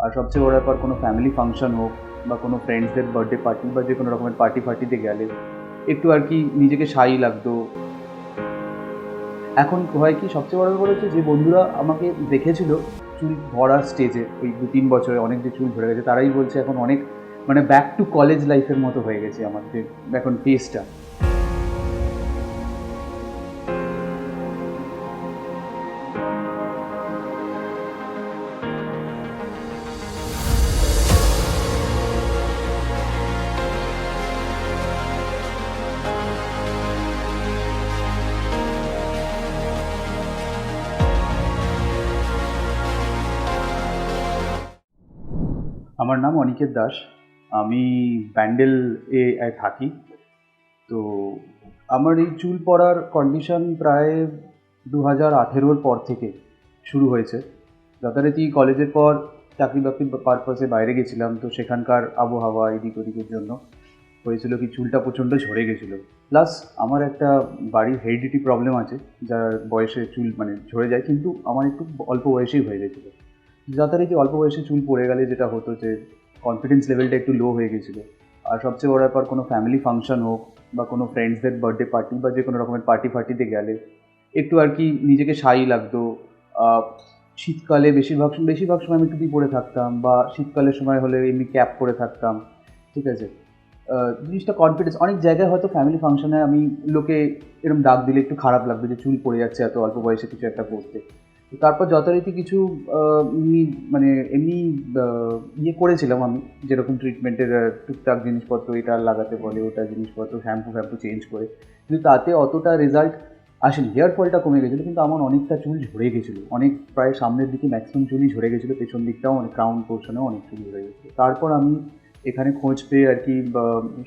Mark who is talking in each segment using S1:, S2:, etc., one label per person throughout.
S1: আর সবচেয়ে বড় ব্যাপার কোনো ফ্যামিলি ফাংশন হোক বা কোনো ফ্রেন্ডসদের বার্থডে পার্টি বা যে কোনো রকমের পার্টিতে গেলে একটু আর কি নিজেকে শাই লাগতো। এখন হয় কি, সবচেয়ে বড় ব্যাপার হচ্ছে যে বন্ধুরা আমাকে দেখেছিল চুল ভরার স্টেজে ওই 2-3 বছরে অনেক যে চুল ঝরে গেছে, তারাই বলছে এখন অনেক মানে ব্যাক টু কলেজ লাইফের মতো হয়ে গেছে আমার যে এখন ফেসটা। আমার নাম অনিকেত দাস। আমি ব্যান্ডেল থাকি। তো আমার এই চুল পড়ার কন্ডিশন প্রায় 2018-র পর থেকে শুরু হয়েছে। যথারীতি কলেজের পর চাকরি বাকরির পারপাসে বাইরে গেছিলাম, তো সেখানকার আবহাওয়া এদিক ওদিকের জন্য হয়েছিল কি চুলটা প্রচণ্ড ঝরে গেছিলো। প্লাস আমার একটা বাড়ির হেরিডিটি প্রবলেম আছে, যার বয়সে চুল মানে ঝরে যায়, কিন্তু আমার একটু অল্প বয়সেই হয়ে গেছিলো। যথারীতি অল্প বয়সে চুল পড়ে গেলে যেটা হতো যে কনফিডেন্স লেভেলটা একটু লো হয়ে গেছিলো। আর সবচেয়ে বড় ব্যাপার কোনো ফ্যামিলি ফাংশন হোক বা কোনো ফ্রেন্ডসদের বার্থডে পার্টি বা যে কোনো রকমের পার্টিতে গেলে একটু আর কি নিজেকে শাই লাগতো। শীতকালে বেশিরভাগ সময় আমি টুপি পরে থাকতাম, বা শীতকালের সময় হলে এমনি ক্যাপ পরে থাকতাম, ঠিক আছে। জিনিসটা কনফিডেন্স, অনেক জায়গায় হয়তো ফ্যামিলি ফাংশনে আমি লোকে এরকম ডাক দিলে একটু খারাপ লাগতো যে চুল পড়ে যাচ্ছে এত অল্প বয়সে কিছু একটা করতে। তো তারপর যথারীতি কিছু মানে এমনি ইয়ে করেছিলাম আমি, যেরকম ট্রিটমেন্টের টুকটাক জিনিসপত্র, এটা লাগাতে বলে ওটা জিনিসপত্র, শ্যাম্পু চেঞ্জ করে, কিন্তু তাতে অতটা রেজাল্ট আসেনি। হেয়ার ফলটা কমে গেছিলো, কিন্তু আমার অনেকটা চুল ঝরে গেছিলো, অনেক প্রায় সামনের দিকে ম্যাক্সিমাম চুলই ঝরে গেছিলো, পেছন দিকটাও অনেক ক্রাউন পোর্শনেও অনেক চুল ঝরে গেছিলো। তারপর আমি এখানে খোঁজ পেয়ে আর কি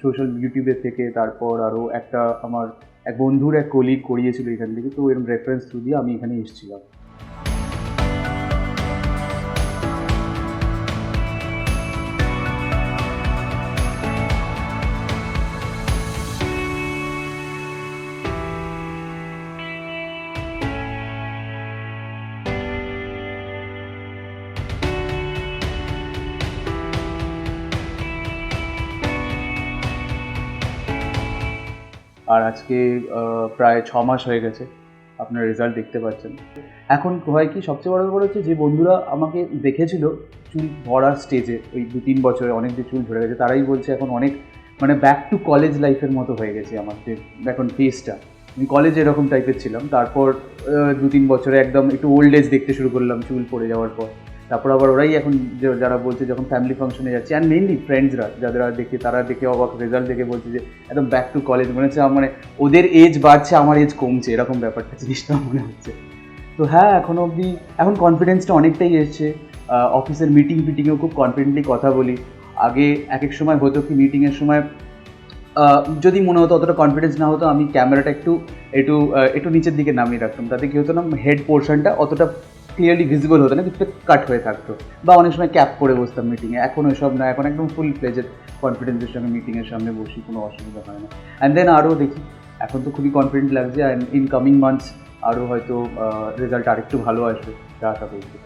S1: সোশ্যাল ইউটিউবের থেকে, তারপর আরও একটা আমার এক বন্ধুর এক কলিগ করিয়েছিল এখান থেকে, তো এরকম রেফারেন্স থ্রু দিয়ে আমি এখানে এসেছিলাম। আর আজকে প্রায় 6 মাস হয়ে গেছে, আপনার রেজাল্ট দেখতে পাচ্ছেন। এখন হয় কি, সবচেয়ে বড় ব্যাপার হচ্ছে যে বন্ধুরা আমাকে দেখেছিল চুল ভরার স্টেজে ওই 2-3 বছরে অনেক যে চুল ঝরে গেছে, তারাই বলছে এখন অনেক মানে ব্যাক টু কলেজ লাইফের মতো হয়ে গেছে আমার যে এখন ফেসটা। আমি কলেজে এরকম টাইপের ছিলাম, তারপর 2-3 বছরে একদম একটু ওল্ড এজ দেখতে শুরু করলাম চুল পড়ে যাওয়ার পর। তারপর আবার ওরাই এখন যারা বলছে যখন ফ্যামিলি ফাংশনে যাচ্ছে, অ্যান্ড মেনলি ফ্রেন্ডসরা যারা দেখে, তারা দেখে অবাক, রেজাল্ট দেখে বলছে যে একদম ব্যাক টু কলেজ মনে হচ্ছে, মানে ওদের এজ বাড়ছে আমার এজ কমছে, এরকম ব্যাপারটা জিনিসটা মনে হচ্ছে। তো হ্যাঁ, এখনও অবধি এখন কনফিডেন্সটা অনেকটাই এসছে। অফিসের মিটিংয়েও খুব কনফিডেন্টলি কথা বলি। আগে এক সময় হতো কি, মিটিংয়ের সময় যদি মনে হতো অতটা কনফিডেন্স না হতো, আমি ক্যামেরাটা একটু একটু একটু নিচের দিকে নামিয়ে রাখতাম, তাতে কী হতো না, হেড পোর্শনটা অতটা ক্লিয়ারলি ভিজিবল হতো না, কিছুটা কাট হয়ে থাকতো। বা অনেক সময় ক্যাপ পরে বসতাম মিটিংয়ে। এখন ওইসব না, এখন একদম ফুল ফ্লেজেড কনফিডেন্সের সঙ্গে মিটিংয়ের সামনে বসি, কোনো অসুবিধা হয় না। অ্যান্ড দেন আরও দেখি, এখন তো খুবই কনফিডেন্ট লাগছে, অ্যান্ড ইন কামিং মান্থস আরও হয়তো রেজাল্ট আরেকটু ভালো আসবে, যা আশা করছি।